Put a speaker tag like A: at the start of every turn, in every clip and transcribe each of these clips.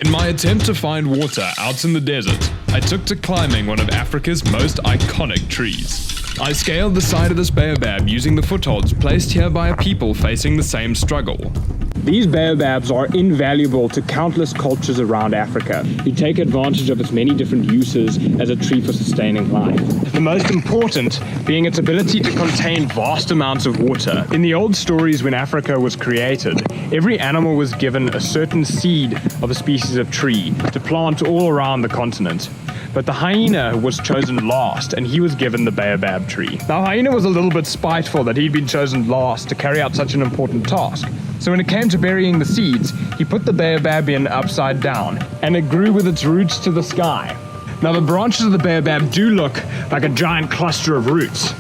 A: In my attempt to find water out in the desert, I took to climbing one of Africa's most iconic trees. I scaled the side of this baobab using the footholds placed here by a people facing the same struggle.
B: These baobabs are invaluable to countless cultures around Africa who take advantage of its many different uses as a tree for sustaining life. The most important being its ability to contain vast amounts of water. In the old stories when Africa was created, every animal was given a certain seed of a species of tree to plant all around the continent. But the hyena was chosen last, and he was given the baobab tree. Now, hyena was a little bit spiteful that he'd been chosen last to carry out such an important task. So when it came to burying the seeds, he put the baobab in upside down, and it grew with its roots to the sky. Now, the branches of the baobab do look like a giant cluster of roots.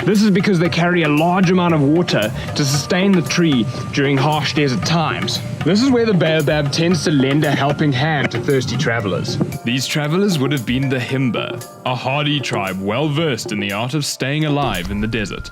B: This is because they carry a large amount of water to sustain the tree during harsh desert times. This is where the baobab tends to lend a helping hand to thirsty travelers.
A: These travelers would have been the Himba, a hardy tribe well versed in the art of staying alive in the desert.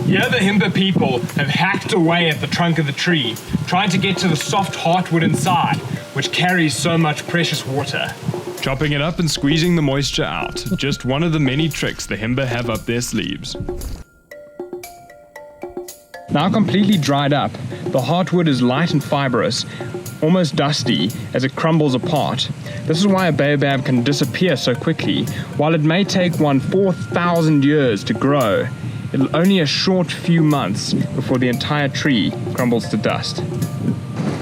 B: Here the Himba people have hacked away at the trunk of the tree, trying to get to the soft heartwood inside, which carries so much precious water.
A: Chopping it up and squeezing the moisture out, just one of the many tricks the Himba have up their sleeves.
B: Now completely dried up, the heartwood is light and fibrous, almost dusty as it crumbles apart. This is why a baobab can disappear so quickly. While it may take one 4,000 years to grow, it'll only a short few months before the entire tree crumbles to dust.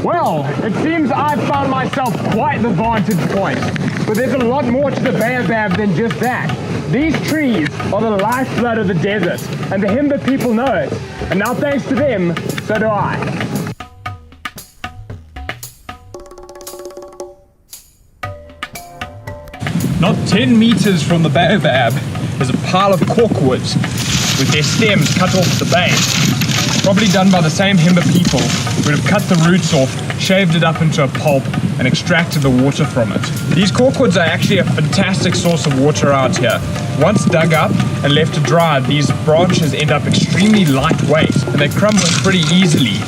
B: Well, it seems I've found myself quite the vantage point, but there's a lot more to the baobab than just that. These trees are the lifeblood of the desert, and the Himba people know it. And now thanks to them, so do I. Not 10 meters from the baobab is a pile of corkwoods with their stems cut off at the base. Probably done by the same Himba people who would have cut the roots off, shaved it up into a pulp, and extracted the water from it. These corkwoods are actually a fantastic source of water out here. Once dug up and left to dry, these branches end up extremely lightweight, and they crumble pretty easily.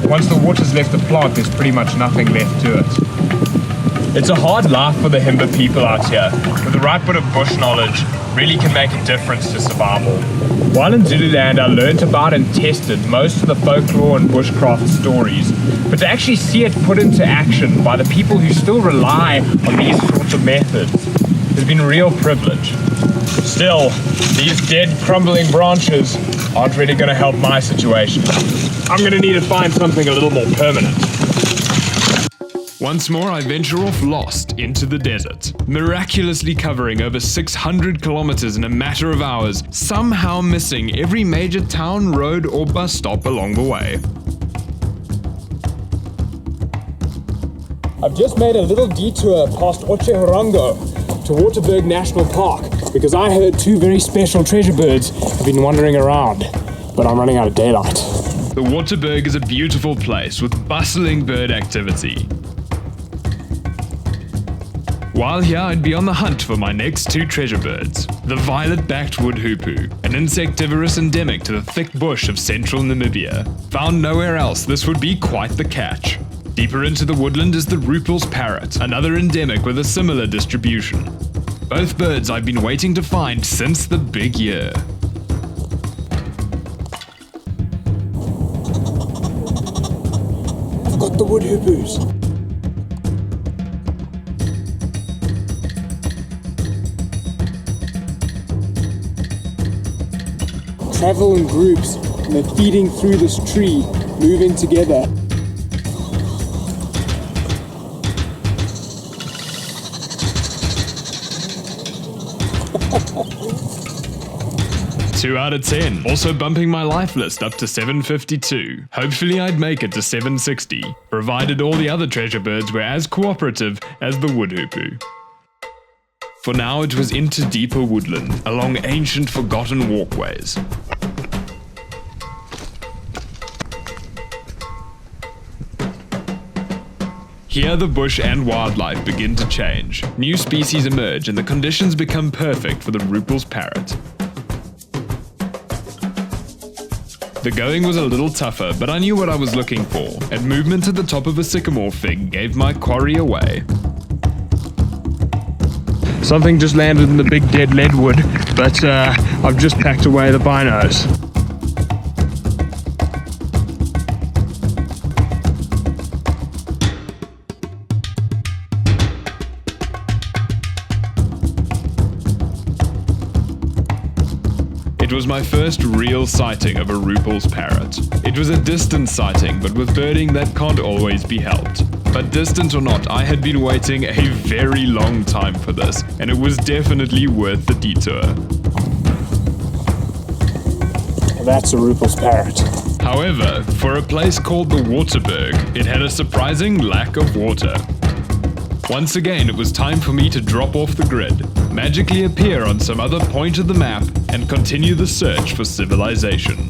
B: Once the water's left the plant, there's pretty much nothing left to it. It's a hard life for the Himba people out here, with the right bit of bush knowledge really can make a difference to survival. While in Zululand, I learned about and tested most of the folklore and bushcraft stories, but to actually see it put into action by the people who still rely on these sorts of methods has been a real privilege. Still, these dead, crumbling branches aren't really going to help my situation. I'm going to need to find something a little more permanent.
A: Once more I venture off lost into the desert, miraculously covering over 600 kilometers in a matter of hours, somehow missing every major town, road or bus stop along the way.
B: I've just made a little detour past Otjiwarongo to Waterberg National Park because I heard two very special treasure birds have been wandering around, but I'm running out of daylight.
A: The Waterberg is a beautiful place with bustling bird activity. While here, I'd be on the hunt for my next two treasure birds. The violet-backed woodhoopoo, an insectivorous endemic to the thick bush of central Namibia. Found nowhere else, this would be quite the catch. Deeper into the woodland is the Rupel's parrot, another endemic with a similar distribution. Both birds I've been waiting to find since the big year.
B: I've got the woodhoopoos. Travel in groups, and they're feeding through this tree, moving together.
A: Two out of 10, also bumping my life list up to 752. Hopefully I'd make it to 760, provided all the other treasure birds were as cooperative as the woodhoopoo. For now it was into deeper woodland, along ancient forgotten walkways. Here the bush and wildlife begin to change. New species emerge and the conditions become perfect for the Rupel's parrot. The going was a little tougher, but I knew what I was looking for, and movement to the top of a sycamore fig gave my quarry away.
B: Something just landed in the big dead leadwood, but I've just packed away the binos.
A: It was my first real sighting of a Ruppel's parrot. It was a distant sighting, but with birding that can't always be helped. But distant or not, I had been waiting a very long time for this, and it was definitely worth the detour.
B: That's a Ruppel's parrot.
A: However, for a place called the Waterberg, it had a surprising lack of water. Once again, it was time for me to drop off the grid, magically appear on some other point of the map, and continue the search for civilization.